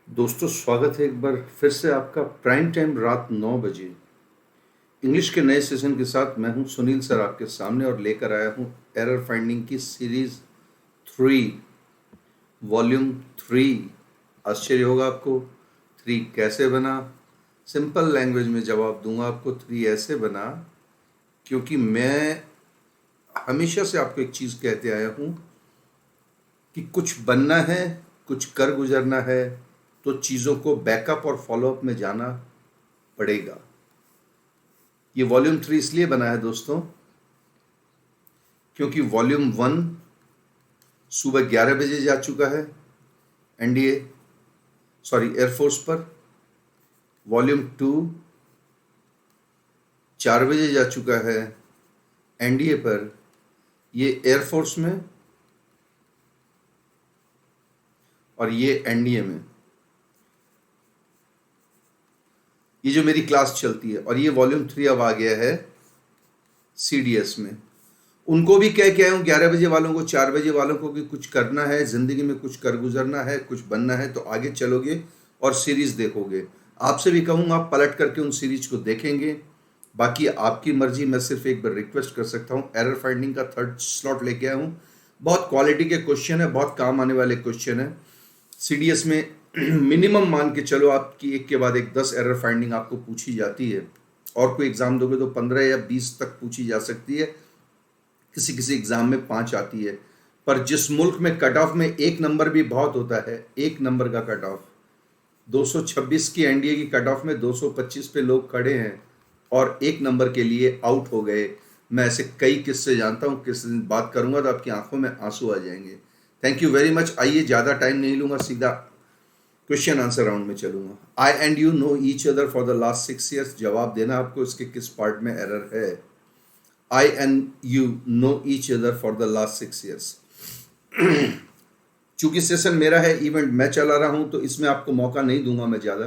दोस्तों, स्वागत है एक बार फिर से आपका प्राइम टाइम रात 9 बजे इंग्लिश के नए सेशन के साथ। मैं हूं सुनील सर आपके सामने और लेकर आया हूं एरर फाइंडिंग की सीरीज 3, वॉल्यूम 3। आश्चर्य होगा आपको 3 कैसे बना। सिंपल लैंग्वेज में जवाब दूंगा आपको। 3 ऐसे बना क्योंकि मैं हमेशा से आपको एक चीज़ कहते आया हूं कि कुछ बनना है, कुछ कर गुजरना है, तो चीज़ों को बैकअप और फॉलोअप में जाना पड़ेगा। ये वॉल्यूम 3 इसलिए बना है दोस्तों क्योंकि वॉल्यूम 1 सुबह 11 बजे जा चुका है एयरफोर्स पर। वॉल्यूम 2 4 बजे जा चुका है एनडीए पर, ये एयरफोर्स में और ये एनडीए में। ये जो मेरी क्लास चलती है, और ये वॉल्यूम 3 अब आ गया है सीडीएस में। उनको भी कह के आया हूँ 11 बजे वालों को, 4 बजे वालों को कि कुछ करना है ज़िंदगी में, कुछ कर गुजरना है, कुछ बनना है, तो आगे चलोगे और सीरीज़ देखोगे। आपसे भी कहूँगा आप पलट करके उन सीरीज को देखेंगे। बाकी आपकी मर्जी। मैं सिर्फ एक बार रिक्वेस्ट कर सकता हूँ, एरर फाइंडिंग का 3rd स्लॉट लेके आया हूँ। बहुत क्वालिटी के क्वेश्चन है, बहुत काम आने वाले क्वेश्चन है। सीडीएस में मिनिमम मान के चलो आपकी एक के बाद एक 10 एरर फाइंडिंग आपको पूछी जाती है, और कोई एग्ज़ाम दोगे तो 15 या 20 तक पूछी जा सकती है। किसी किसी एग्ज़ाम में 5 आती है। पर जिस मुल्क में कट ऑफ में 1 नंबर भी बहुत होता है, 1 नंबर का कट ऑफ, 226 की एनडीए की कट ऑफ में 225 पे लोग खड़े हैं और 1 नंबर के लिए आउट हो गए। मैं ऐसे कई किस्से जानता हूँ। किस दिन बात करूँगा तो आपकी आंखों में आंसू आ जाएंगे। Thank you very much. आइए, ज़्यादा टाइम नहीं लूँगा, सीधा क्वेश्चन आंसर राउंड में चलूँगा। I and you know each other for the last 6 years. जवाब देना आपको इसके किस पार्ट में एरर है। I and you know each other for the last 6 years. चूंकि सेशन मेरा है, इवेंट मैं चला रहा हूं, तो इसमें आपको मौका नहीं दूंगा मैं ज़्यादा।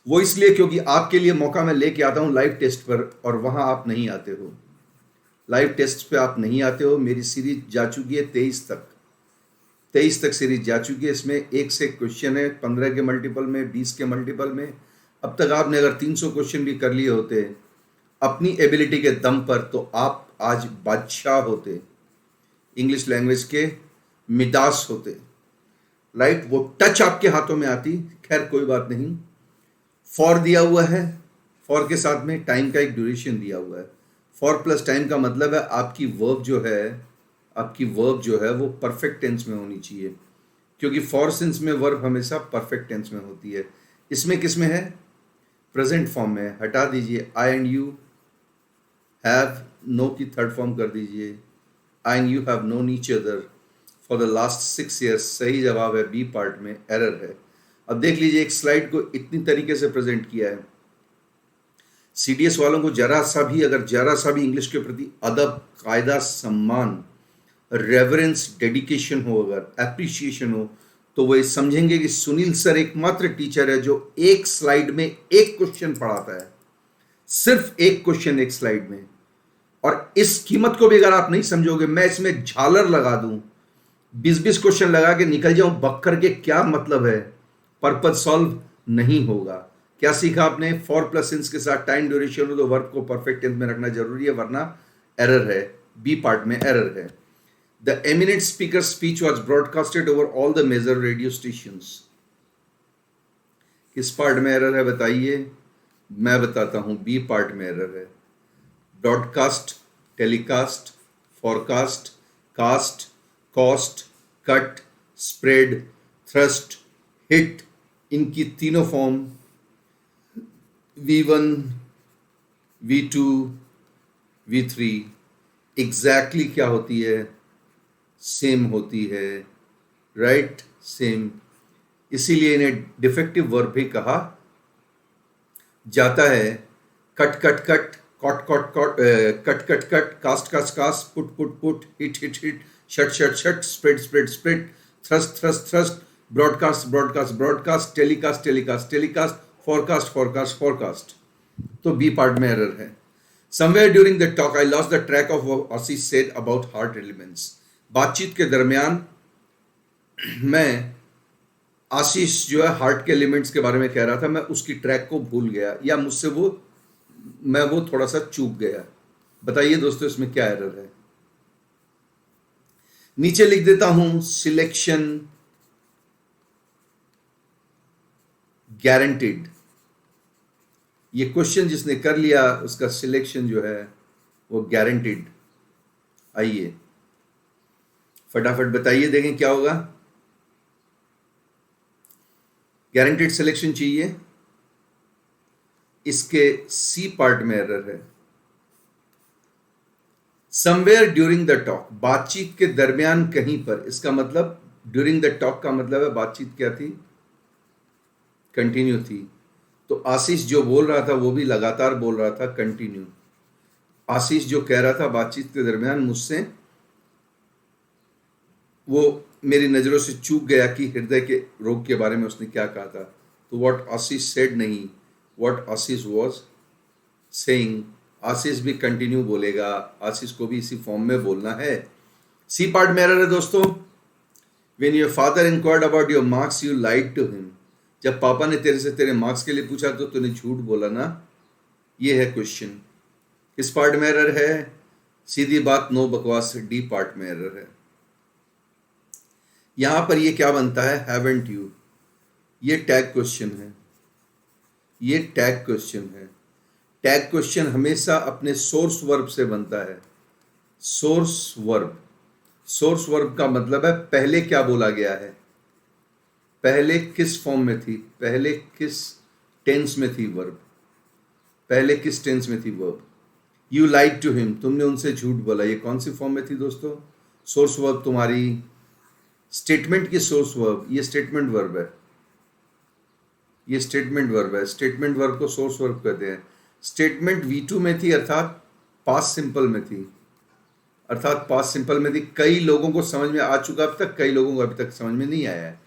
वो इसलिए क्योंकि आपके लिए मौका मैं लेके आता हूं लाइव टेस्ट पर, और वहां आप नहीं आते हो। लाइव टेस्ट पे आप नहीं आते हो। मेरी सीरीज जा चुकी है 23 तक सीरीज जा चुकी है। इसमें 1 से क्वेश्चन है, 15 के मल्टीपल में, 20 के मल्टीपल में। अब तक आपने अगर 300 क्वेश्चन भी कर लिए होते अपनी एबिलिटी के दम पर, तो आप आज बादशाह होते, इंग्लिश लैंग्वेज के मिदास होते। राइट, वो टच आपके हाथों में आती। खैर कोई बात नहीं। फॉर दिया हुआ है, फॉर के साथ में टाइम का एक ड्यूरेशन दिया हुआ है। फॉर प्लस टाइम का मतलब है आपकी वर्ब जो है वो परफेक्ट टेंस में होनी चाहिए, क्योंकि फॉर सिंस में वर्ब हमेशा परफेक्ट टेंस में होती है। इसमें किस में है? प्रेजेंट फॉर्म में। हटा दीजिए I and you have, know की 3rd फॉर्म कर दीजिए। I and you have known each other for the last 6 years. सही जवाब है बी पार्ट में, एरर है। अब देख लीजिए, एक स्लाइड को इतनी तरीके से प्रेजेंट किया है। सीडीएस वालों को जरा सा भी इंग्लिश के प्रति अदब, कायदा, सम्मान, रेवरेंस, डेडिकेशन हो, अगर एप्रिसिएशन हो, तो वो समझेंगे कि सुनील सर एकमात्र टीचर है जो एक स्लाइड में एक क्वेश्चन पढ़ाता है। सिर्फ एक क्वेश्चन एक स्लाइड में। और इस कीमत को भी अगर आप नहीं समझोगे, मैं इसमें झालर लगा दूं, 20-20 क्वेश्चन लगा के निकल जाऊं बक के, क्या मतलब है? पर्पज सॉल्व नहीं होगा। क्या सीखा आपने? फॉर प्लस सिंस के साथ टाइम ड्यूरेशन हो तो वर्ब को परफेक्ट टेंस में रखना जरूरी है, वरना एरर है। बी पार्ट में एरर है। The eminent speaker speech was broadcasted over all the major radio stations. किस पार्ट में एरर है बताइए? मैं बताता हूं, बी पार्ट में एरर है। Broadcast, telecast, forecast, cast, cost, cut, spread, thrust, hit, इनकी तीनों form V1, V2, V3 exactly क्या होती है? सेम होती है। Right, same. इसीलिए इन्हें डिफेक्टिव वर्ब भी कहा जाता है। Cut cut cut, caught caught caught, cut cut cut, cast cast cast, put put put, hit hit hit, shut shut shut, spread spread spread, thrust thrust thrust, broadcast broadcast broadcast, telecast telecast telecast, forecast forecast forecast. तो B part में error है। Somewhere during the talk I lost the track of what she said about heart elements. बातचीत के दरमियान मैं आशीष जो है heart के एलिमेंट्स के बारे में कह रहा था, मैं उसकी ट्रैक को भूल गया या मुझसे मैं वो थोड़ा सा चूक गया। बताइए दोस्तों इसमें क्या एरर है। नीचे लिख देता हूं सिलेक्शन गारंटीड। ये क्वेश्चन जिसने कर लिया उसका सिलेक्शन जो है वो गारंटीड। आइए फटाफट बताइए, देखें क्या होगा। गारंटीड सिलेक्शन चाहिए, इसके सी पार्ट में एरर है। समवेयर ड्यूरिंग द टॉक, बातचीत के दरमियान कहीं पर, इसका मतलब ड्यूरिंग द टॉक का मतलब है बातचीत क्या थी, कंटिन्यू थी। तो आशीष जो बोल रहा था वो भी लगातार बोल रहा था, कंटिन्यू। आशीष जो कह रहा था बातचीत के दरमियान मुझसे, वो मेरी नज़रों से चूक गया कि हृदय के रोग के बारे में उसने क्या कहा था। तो व्हाट आशीष सेड नहीं, व्हाट आशीष वाज सेइंग। आशीष भी कंटिन्यू बोलेगा, आशीष को भी इसी फॉर्म में बोलना है। सी पार्ट में एरर है दोस्तों। When your father inquired about your marks you lied to him, जब पापा ने तेरे से तेरे मार्क्स के लिए पूछा तो तूने झूठ बोला ना। ये है क्वेश्चन। किस पार्ट में एरर है, सीधी बात नो बकवास, डी पार्ट में एरर है। यहां पर ये क्या बनता है, हैवंट यू, ये टैग क्वेश्चन है, ये टैग क्वेश्चन है। टैग क्वेश्चन हमेशा अपने सोर्स वर्ब से बनता है। सोर्स वर्ब, सोर्स वर्ब का मतलब है पहले क्या बोला गया है, पहले किस फॉर्म में थी, पहले किस टेंस में थी वर्ब, पहले किस टेंस में थी verb. You lied to him, तुमने उनसे झूठ बोला, ये कौन सी फॉर्म में थी दोस्तों, सोर्स वर्ब तुम्हारी स्टेटमेंट की सोर्स वर्ब, ये स्टेटमेंट वर्ब है, ये स्टेटमेंट वर्ब है। स्टेटमेंट वर्ब को सोर्स वर्ब कहते हैं। स्टेटमेंट V2 में थी, अर्थात पास्ट सिंपल में थी, अर्थात पास्ट सिंपल में थी। कई लोगों को समझ में आ चुका अब तक, कई लोगों को अभी तक समझ में नहीं आया है।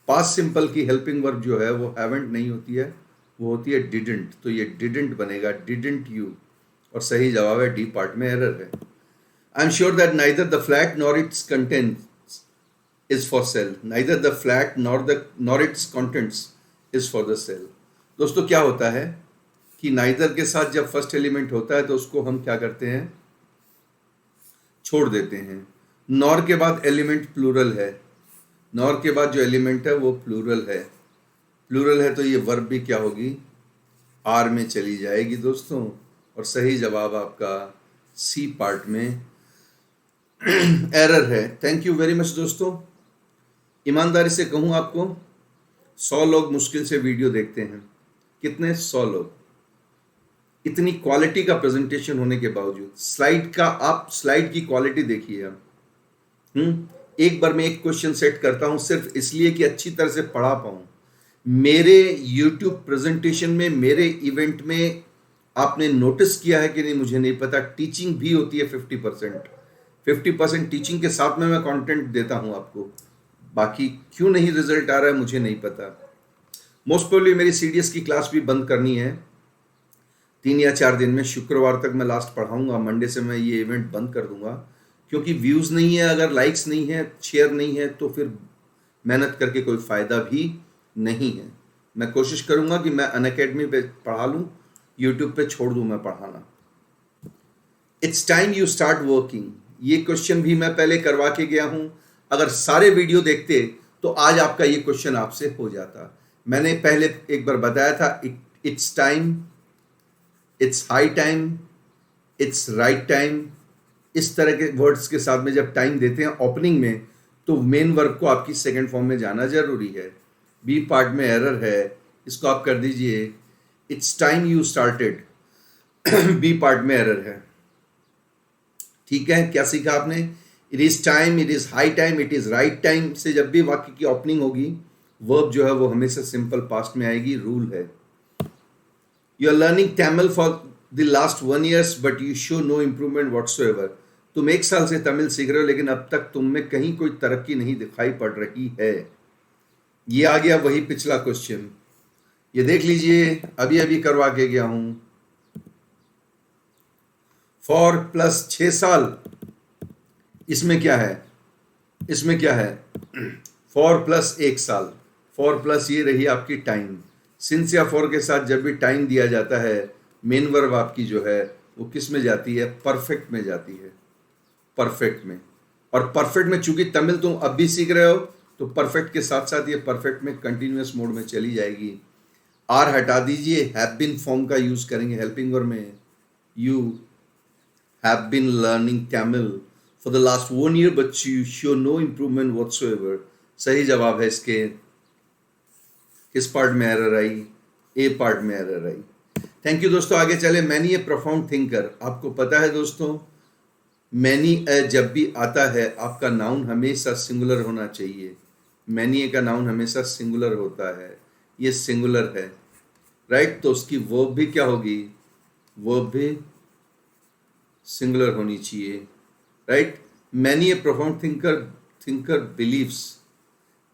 पास्ट सिंपल की हेल्पिंग वर्ब जो है वो हैवंट नहीं होती है, वो होती है डिडंट। तो ये डिडंट बनेगा, डिडंट यू, और सही जवाब है डी पार्ट में एरर है। I am sure that neither the flat nor its contents is for sale, neither the flat nor its contents is for the sale. दोस्तों क्या होता है कि नाइदर के साथ जब फर्स्ट एलिमेंट होता है तो उसको हम क्या करते हैं, छोड़ देते हैं। नॉर के बाद एलिमेंट प्लूरल है, नॉर के बाद जो एलिमेंट है वो प्लूरल है, प्लूरल है तो ये वर्ब भी क्या होगी, आर में चली जाएगी दोस्तों। और सही जवाब आपका सी पार्ट में एरर है। थैंक यू वेरी मच दोस्तों। ईमानदारी से कहूँ आपको, 100 लोग मुश्किल से वीडियो देखते हैं। कितने, 100 लोग। इतनी क्वालिटी का प्रेजेंटेशन होने के बावजूद, स्लाइड का, आप स्लाइड की क्वालिटी देखिए आप। एक बार मैं एक क्वेश्चन सेट करता हूं सिर्फ इसलिए कि अच्छी तरह से पढ़ा पाऊं। मेरे YouTube प्रेजेंटेशन में, मेरे इवेंट में आपने नोटिस किया है कि नहीं मुझे नहीं पता, टीचिंग भी होती है 50% टीचिंग के साथ में मैं कंटेंट देता हूं आपको। बाकी क्यों नहीं रिजल्ट आ रहा है मुझे नहीं पता। मोस्ट प्रोबेबली मेरी CDS की क्लास भी बंद करनी है 3 या 4 दिन में। शुक्रवार तक मैं लास्ट पढ़ाऊंगा, मंडे से मैं ये इवेंट बंद कर दूंगा, क्योंकि व्यूज़ नहीं है, अगर लाइक्स नहीं है, शेयर नहीं है, तो फिर मेहनत करके कोई फ़ायदा भी नहीं है। मैं कोशिश करूंगा कि मैं अनअकैडमी पे पढ़ा लूँ, यूट्यूब पे छोड़ दूँ मैं पढ़ाना। It's time you start working, ये क्वेश्चन भी मैं पहले करवा के गया हूँ। अगर सारे वीडियो देखते तो आज आपका ये क्वेश्चन आपसे हो जाता। मैंने पहले एक बार बताया था, it's time, it's high time, it's right time, इस तरह के वर्ड्स के साथ में जब टाइम देते हैं ओपनिंग में, तो मेन वर्ब को आपकी सेकंड फॉर्म में जाना जरूरी है। बी पार्ट में एरर है, इसको आप कर दीजिए, it's time you started. B part में एरर है। ठीक है, क्या सीखा आपने, it is time, it is high time, it is right time से जब भी वाक्य की ओपनिंग होगी, वर्ब जो है वो हमेशा सिंपल पास्ट में आएगी, रूल है। You are learning Tamil for the last 1 year but you show no improvement whatsoever. तुम 1 साल से तमिल सीख रहे हो लेकिन अब तक तुम में कहीं कोई तरक्की नहीं दिखाई पड़ रही है। ये आ गया वही पिछला क्वेश्चन, ये देख लीजिए, अभी अभी करवा के गया हूं। फॉर प्लस 6 साल, इसमें क्या है, इसमें क्या है, फॉर प्लस 1 साल, फॉर प्लस ये रही आपकी टाइम। सिंस या फॉर के साथ जब भी टाइम दिया जाता है, मेन वर्ब आपकी जो है वो किस में जाती है? परफेक्ट में जाती है, परफेक्ट में। और परफेक्ट में चूंकि तमिल तुम अब भी सीख रहे हो, तो परफेक्ट के साथ साथ ये परफेक्ट में कंटिन्यूअस मोड में चली जाएगी। आर हटा दीजिए, हैव बीन फॉर्म का यूज करेंगे हेल्पिंग वर्ब में। You have been learning Tamil for the last 1 year but you show no improvement whatsoever. सही जवाब है इसके। किस पार्ट में एरर आई? ए पार्ट में एरर आई। थैंक यू दोस्तों, आगे चले। Many a profound thinker. आपको पता है दोस्तों, मैनी ए जब भी आता है आपका नाउन हमेशा सिंगुलर होना चाहिए। मैनी ए का नाउन हमेशा सिंगुलर होता है, ये सिंगुलर है, राइट। तो उसकी वर्ब भी क्या होगी? वर्ब भी सिंगुलर होनी चाहिए, right. Many a profound thinker believes,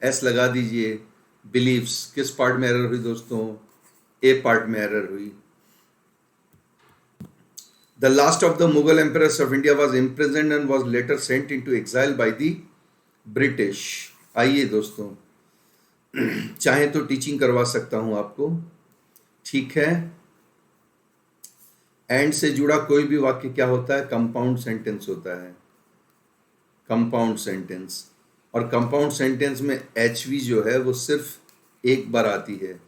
S लगा दीजिए। बिलीव्स किस पार्ट में एरर हुई दोस्तों? ए पार्ट में एरर हुई। The last of the Mughal emperors of India was imprisoned and was later sent into exile by the British। आइए दोस्तों, चाहे तो टीचिंग करवा सकता हूं आपको, ठीक है। एंड से जुड़ा कोई भी वाक्य क्या होता है? कंपाउंड सेंटेंस होता है, कंपाउंड सेंटेंस। और कंपाउंड सेंटेंस में एचवी जो है वो सिर्फ एक बार आती है,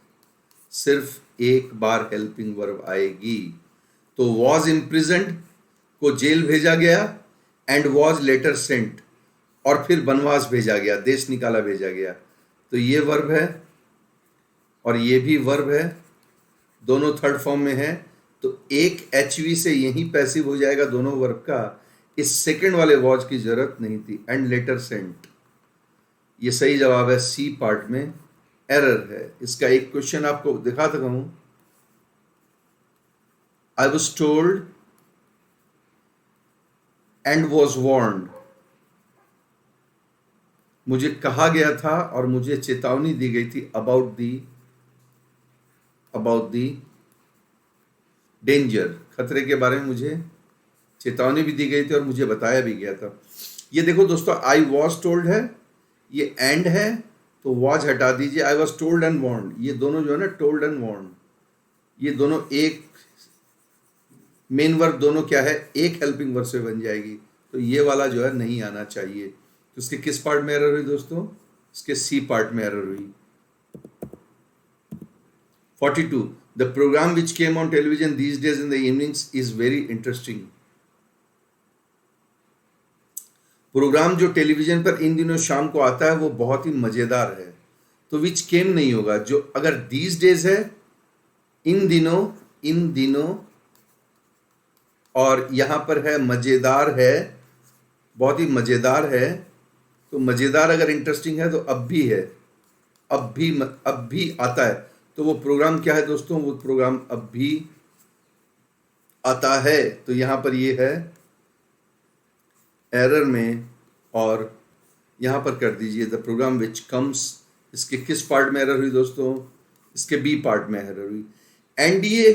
सिर्फ एक बार हेल्पिंग वर्ब आएगी। तो वॉज इम्प्रिजन्ड को जेल भेजा गया, एंड वॉज लेटर सेंट, और फिर बनवास भेजा गया, देश निकाला भेजा गया। तो ये वर्ब है और ये भी वर्ब है, दोनों थर्ड फॉर्म में है। तो एक एचवी से यही पैसिव हो जाएगा दोनों वर्ब का। इस सेकंड वाले वॉज की जरूरत नहीं थी, एंड लेटर सेंट। ये सही जवाब है, सी पार्ट में एरर है। इसका एक क्वेश्चन आपको दिखा सकता हूं। I was told and was warned। मुझे कहा गया था और मुझे चेतावनी दी गई थी about the डेंजर, खतरे के बारे में मुझे चेतावनी भी दी गई थी और मुझे बताया भी गया था। ये देखो दोस्तों, I was told है, ये and है, तो was हटा दीजिए। I was told and warned, ये दोनों जो है ना, told and warned, ये दोनों एक मेन वर्ब, दोनों क्या है? एक हेल्पिंग वर्ब से बन जाएगी। तो ये वाला जो है नहीं आना चाहिए। तो इसके किस पार्ट में एरर हुई दोस्तों? इसके सी पार्ट में एरर हुई। 42 the program which came on television these days in the evenings is very interesting. Program जो टेलीविजन पर इन दिनों शाम को आता है वो बहुत ही मजेदार है। तो विच केम नहीं होगा, जो अगर दीज डेज है, इन दिनों, और यहां पर है मजेदार है, बहुत ही मजेदार है। तो मजेदार अगर इंटरेस्टिंग है तो अब भी है, अब भी आता है। तो वो प्रोग्राम क्या है दोस्तों? वो प्रोग्राम अब भी आता है। तो यहां पर ये है एरर में, और यहां पर कर दीजिए द प्रोग्राम विच कम्स। इसके किस पार्ट में एरर हुई दोस्तों? इसके बी पार्ट में एरर हुई। एनडीए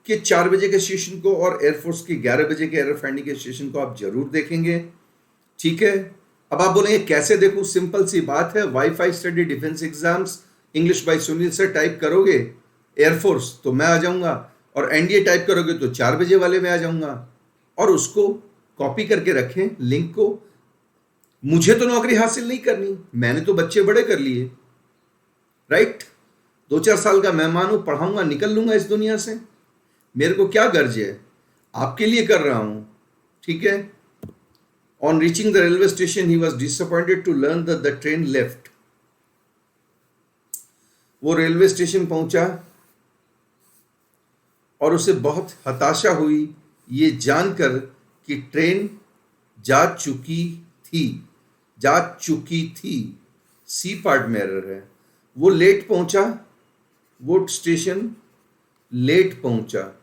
के 4 बजे के सेशन को और एयरफोर्स के 11 बजे के एरर फाइंडिंग के सेशन को आप जरूर देखेंगे, ठीक है। अब आप बोलेंगे कैसे देखूं? सिंपल सी बात है, wifi study defence exams English by Sunil से टाइप करोगे एयरफोर्स तो मैं आ जाऊंगा, और एनडीए टाइप करोगे तो 4 बजे वाले में आ जाऊंगा। और उसको कॉपी करके रखें लिंक को। मुझे तो नौकरी हासिल नहीं करनी, मैंने तो बच्चे बड़े कर लिए, राइट। 2-4 साल का मेहमान हूं, पढ़ाऊंगा, निकल लूंगा इस दुनिया से। मेरे को क्या गर्ज है? आपके लिए कर रहा हूं, ठीक है। On reaching the railway station he was disappointed to learn the train left. वो रेलवे स्टेशन पहुंचा और उसे बहुत हताशा हुई ये जानकर कि ट्रेन जा चुकी थी। सी पार्ट में एरर है। वो लेट पहुंचा, वो स्टेशन लेट पहुंचा,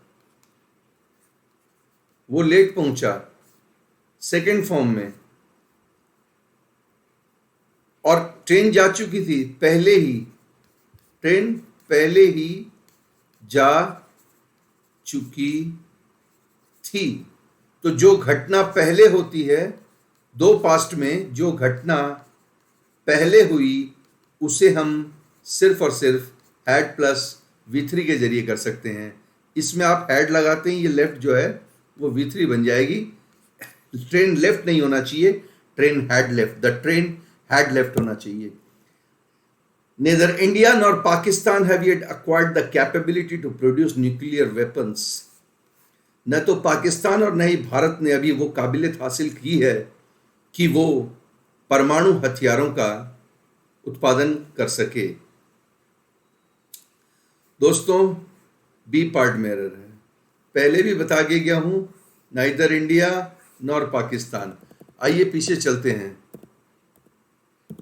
सेकेंड फॉर्म में, और ट्रेन जा चुकी थी ट्रेन पहले ही जा चुकी थी। तो जो घटना पहले होती है, दो पास्ट में जो घटना पहले हुई उसे हम सिर्फ और सिर्फ हैड प्लस V3 के जरिए कर सकते हैं। इसमें आप हैड लगाते हैं, ये लेफ्ट जो है वो V3 बन जाएगी। ट्रेन लेफ्ट नहीं होना चाहिए, train had left, the train had left होना चाहिए। Neither India nor Pakistan have yet acquired the capability to produce nuclear weapons. न तो पाकिस्तान और न ही भारत ने अभी वो काबिलियत हासिल की है कि वो परमाणु हथियारों का उत्पादन कर सके। दोस्तों, बी पार्ट में एरर है, पहले भी बता के गया हूं, नाइदर इंडिया नॉर पाकिस्तान। आइए पीछे चलते हैं,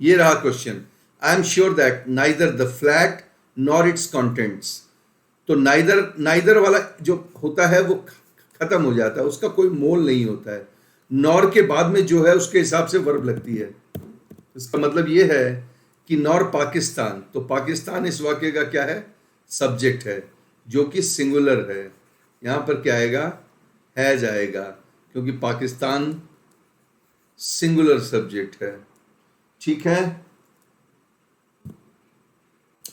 ये रहा question. I am sure that neither the flat nor its contents. तो नाइदर वाला जो होता है वो खत्म हो जाता है, उसका कोई मोल नहीं होता है। नॉर के बाद में जो है उसके हिसाब से वर्ब लगती है। इसका मतलब ये है कि नॉर पाकिस्तान, तो पाकिस्तान इस वाक्य का क्या है? सब्जेक्ट है, जो कि सिंगुलर है। यहां पर क्या आएगा? हैज आएगा, क्योंकि पाकिस्तान सिंगुलर सब्जेक्ट है। ठीक है,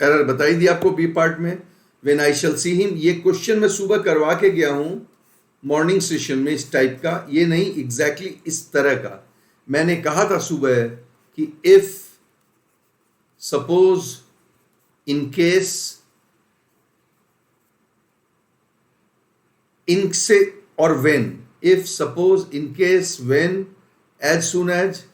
एरर बताई दी आपको बी पार्ट में। When I shall see him, ये क्वेश्चन मैं सुबह करवा के गया हूं मॉर्निंग सेशन में, इस टाइप का, ये नहीं एग्जैक्टली इस तरह का। मैंने कहा था सुबह कि if suppose in case, in से और when, if suppose in case when as soon as,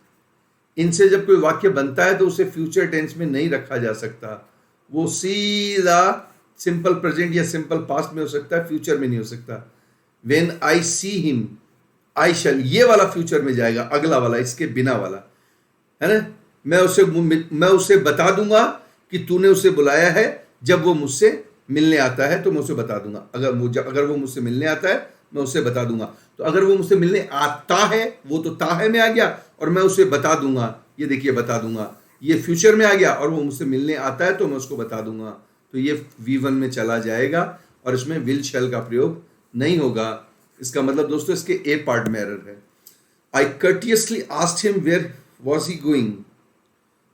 इनसे जब कोई वाक्य बनता है तो उसे फ्यूचर टेंस में नहीं रखा जा सकता। वो सीधा सिंपल प्रेजेंट या सिंपल पास्ट में हो सकता है, फ्यूचर में नहीं हो सकता। व्हेन आई सी हिम, आई शैल, ये वाला फ्यूचर में जाएगा, अगला वाला, इसके बिना वाला, है ना। मैं उसे बता दूंगा कि तूने उसे बुलाया है। जब वो मुझसे मिलने आता है तो मैं उसे बता दूंगा। अगर वो मुझसे मिलने आता है मैं उसे बता दूंगा। तो अगर वो मुझसे मिलने आता है, वो तो ता है में आ गया, और मैं उसे बता दूंगा, ये देखिए बता दूंगा, ये फ्यूचर में आ गया, और वो मुझसे मिलने आता है तो मैं उसको बता दूंगा। तो ये V1 में चला जाएगा और इसमें विल शैल का प्रयोग नहीं होगा। इसका मतलब दोस्तों इसके ए पार्ट में एरर है। I courteously asked him where was he going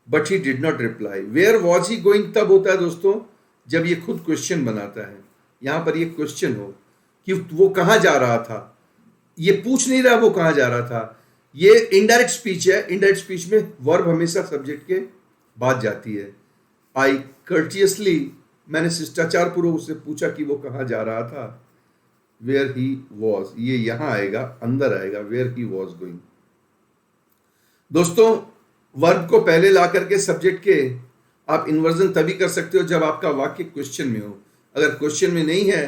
but he did not reply. Where was he going तब होता है दोस्तों जब ये खुद क्वेश्चन बनाता है। यहां पर ये क्वेश्चन हो कि वो कहां जा रहा था, ये पूछ नहीं रहा वो कहां जा रहा था। ये इनडायरेक्ट स्पीच है, इनडायरेक्ट स्पीच में वर्ब हमेशा सब्जेक्ट के बाद जाती है। आई कर्टियसली, मैंने शिष्टाचार पूर्वक उससे पूछा कि वो कहां जा रहा था। वेयर ही वॉज, ये यहां आएगा, अंदर आएगा, वेयर ही वॉज गोइंग। दोस्तों, वर्ब को पहले ला करके सब्जेक्ट के आप इन्वर्जन तभी कर सकते हो जब आपका वाक्य क्वेश्चन में हो। अगर क्वेश्चन में नहीं है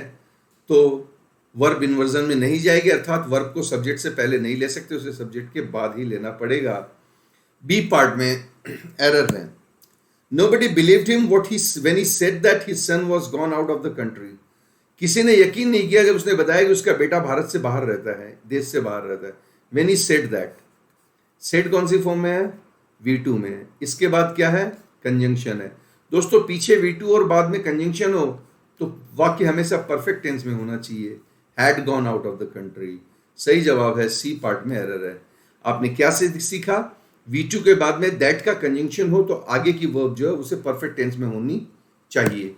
तो वर्ब इन्वर्जन में नहीं जाएगी, अर्थात वर्ब को सब्जेक्ट से पहले नहीं ले सकते, उसे सब्जेक्ट के बाद ही लेना पड़ेगा। बी पार्ट में एरर है। Nobody believed him when he said that his son was gone out of the country. किसी ने यकीन नहीं किया जब उसने बताया कि उसका बेटा भारत से बाहर रहता है, देश से बाहर रहता है। When he said that, said कौन सी फॉर्म में है? V2 में है। इसके बाद क्या है? कंजंक्शन है। दोस्तों, पीछे V2 और बाद में कंजंक्शन हो तो वाक्य हमेशा परफेक्ट टेंस में होना चाहिए। Had gone out of the country, सही जवाब है। सी पार्ट में एरर है। आपने क्या से सीखा? V2 के बाद में दैट का कंजंक्शन हो तो आगे की वर्ब जो है उसे परफेक्ट टेंस में होनी चाहिए।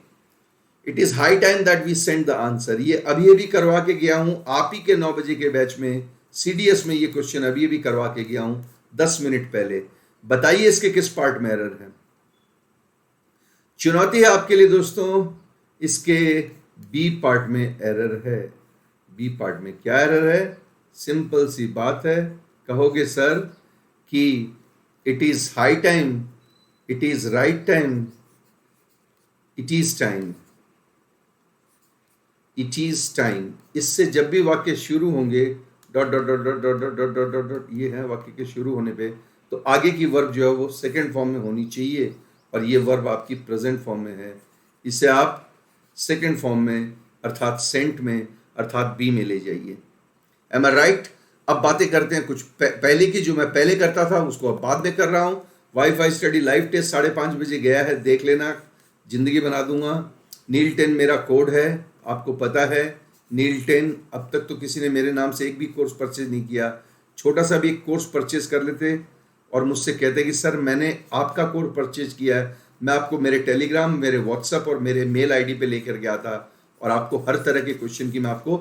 It is high time that we send the answer, ये अभी करवा के गया हूं आप ही के 9 बजे के बैच में, CDS में ये क्वेश्चन अभी करवा के गया हूं 10 मिनट पहले। बताइए इसके किस पार्ट में एरर है? चुनौती है आपके लिए दोस्तों, इसके बी पार्ट में एरर है। बी पार्ट में क्या एरर है? सिंपल सी बात है, कहोगे सर कि it is high time, it is right time, it is time, it is time. इससे जब भी वाक्य शुरू होंगे dot dot dot dot dot dot dot dot dot, ये है वाक्य के शुरू होने पे, तो आगे की वर्ब जो है वो सेकंड फॉर्म में होनी चाहिए, और ये वर्ब आपकी प्रेजेंट फॉर्म में है। इसे आप सेकंड फॉर्म में अर्थात सेंट में अर्थात बी में ले जाइए। एम आई राइट? अब बातें करते हैं कुछ पहले की, जो मैं पहले करता था उसको अब बाद में कर रहा हूँ। वाईफाई स्टडी लाइव टेस्ट 5:30 बजे गया है, देख लेना, जिंदगी बना दूंगा। नील 10 मेरा कोड है, आपको पता है। नील 10, अब तक तो किसी ने मेरे नाम से एक भी कोर्स परचेज नहीं किया। छोटा सा भी एक कोर्स परचेज कर लेते और मुझसे कहते कि सर मैंने आपका कोर्स परचेज किया है, मैं आपको मेरे टेलीग्राम, मेरे व्हाट्सएप और मेरे मेल आईडी पे लेकर गया था और आपको हर तरह के क्वेश्चन की मैं आपको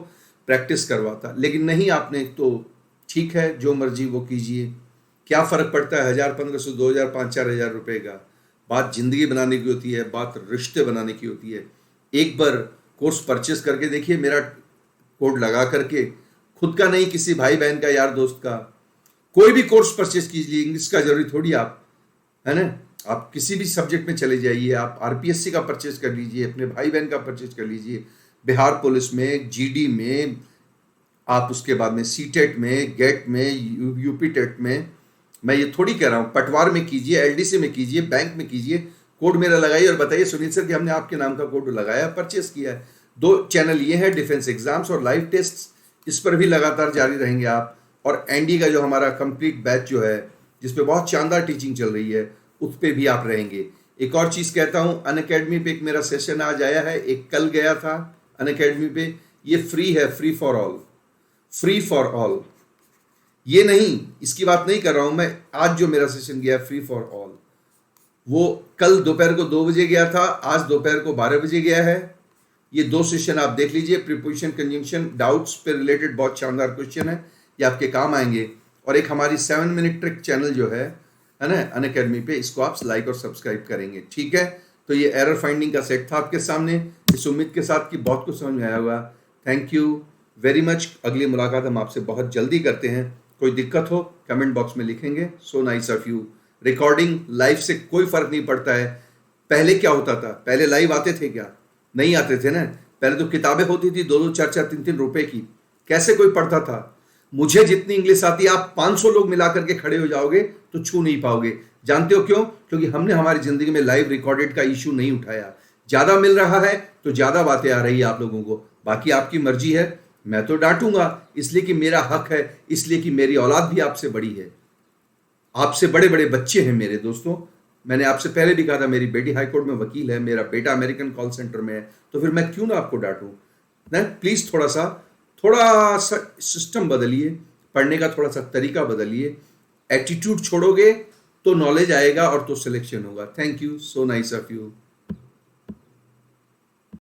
प्रैक्टिस करवाता। लेकिन नहीं, आपने तो ठीक है जो मर्जी वो कीजिए, क्या फ़र्क पड़ता है 1,000, 1,500, 2,000, 5,000, 4,000 रुपये का। बात ज़िंदगी बनाने की होती है, बात रिश्ते बनाने की होती है। एक बार कोर्स परचेस करके देखिए, मेरा कोड लगा करके, खुद का नहीं, किसी भाई बहन का, यार दोस्त का, कोई भी कोर्स परचेस कीजिए। इंग्लिश का जरूरी थोड़ी आप, है ना, आप किसी भी सब्जेक्ट में चले जाइए, आप आरपीएससी का परचेज कर लीजिए, अपने भाई बहन का परचेज कर लीजिए, बिहार पुलिस में, जीडी में, आप उसके बाद में सीटेट में, गेट में, यूपी टेट में। मैं ये थोड़ी कह रहा हूँ, पटवार में कीजिए, एलडीसी में कीजिए, बैंक में कीजिए, कोड मेरा लगाइए और बताइए सुनील सर कि हमने आपके नाम का कोड लगाया, परचेस किया है। 2 चैनल ये हैं, डिफेंस एग्जाम्स और लाइव टेस्ट, इस पर भी लगातार जारी रहेंगे आप। और एनडी का जो हमारा कंप्लीट बैच जो है, जिसपे बहुत शानदार टीचिंग चल रही है, उस पर भी आप रहेंगे। एक और चीज़ कहता हूँ, अनअकैडमी पे एक मेरा सेशन आज आया है, एक कल गया था अनअकैडमी पे। ये फ्री है, free for all, free for all. ये नहीं, इसकी बात नहीं कर रहा हूँ मैं, आज जो मेरा सेशन गया फ्री फॉर ऑल, वो कल दोपहर को 2 बजे गया था, आज दोपहर को 12 बजे गया है। ये 2 सेशन आप देख लीजिए, प्रीपोजिशन, कंजंक्शन, डाउट्स पे रिलेटेड बहुत शानदार क्वेश्चन है, ये आपके काम आएंगे। और एक हमारी 7 मिनट ट्रिक चैनल जो है ना, अनअकैडमी पे, इसको आप लाइक और सब्सक्राइब करेंगे, ठीक है। तो ये एरर फाइंडिंग का सेट था आपके सामने, इस उम्मीद के साथ कि बहुत कुछ समझ में आया होगा। Thank you very much. अगली मुलाकात हम आपसे बहुत जल्दी करते हैं। कोई दिक्कत हो कमेंट बॉक्स में लिखेंगे। So nice of you. Recording live से कोई फर्क नहीं पड़ता है। पहले क्या होता था, पहले लाइव आते थे क्या? नहीं आते थे ना। पहले तो किताबें होती थी 2-2, 4-4, 3-3 रुपए की, कैसे कोई पढ़ता था? मुझे जितनी इंग्लिश आती है, आप 500 लोग मिला करके खड़े हो जाओगे तो छू नहीं पाओगे। जानते हो क्यों? क्योंकि हमने हमारी जिंदगी में लाइव रिकॉर्डेड का इशू नहीं उठाया। ज्यादा मिल रहा है तो ज्यादा बातें आ रही है आप लोगों को, बाकी आपकी मर्जी है। मैं तो डांटूंगा इसलिए कि मेरा हक है, इसलिए कि मेरी औलाद भी आपसे बड़ी है, आपसे बड़े बड़े बच्चे हैं मेरे दोस्तों। मैंने आपसे पहले भी कहा था, मेरी बेटी हाईकोर्ट में वकील है, मेरा बेटा अमेरिकन कॉल सेंटर में है, तो फिर मैं क्यों ना आपको डांटूं ना। प्लीज थोड़ा सा सिस्टम बदलिए, पढ़ने का थोड़ा सा तरीका बदलिए। एटीट्यूड छोड़ोगे तो नॉलेज आएगा और तो सिलेक्शन होगा। Thank you, so nice of you.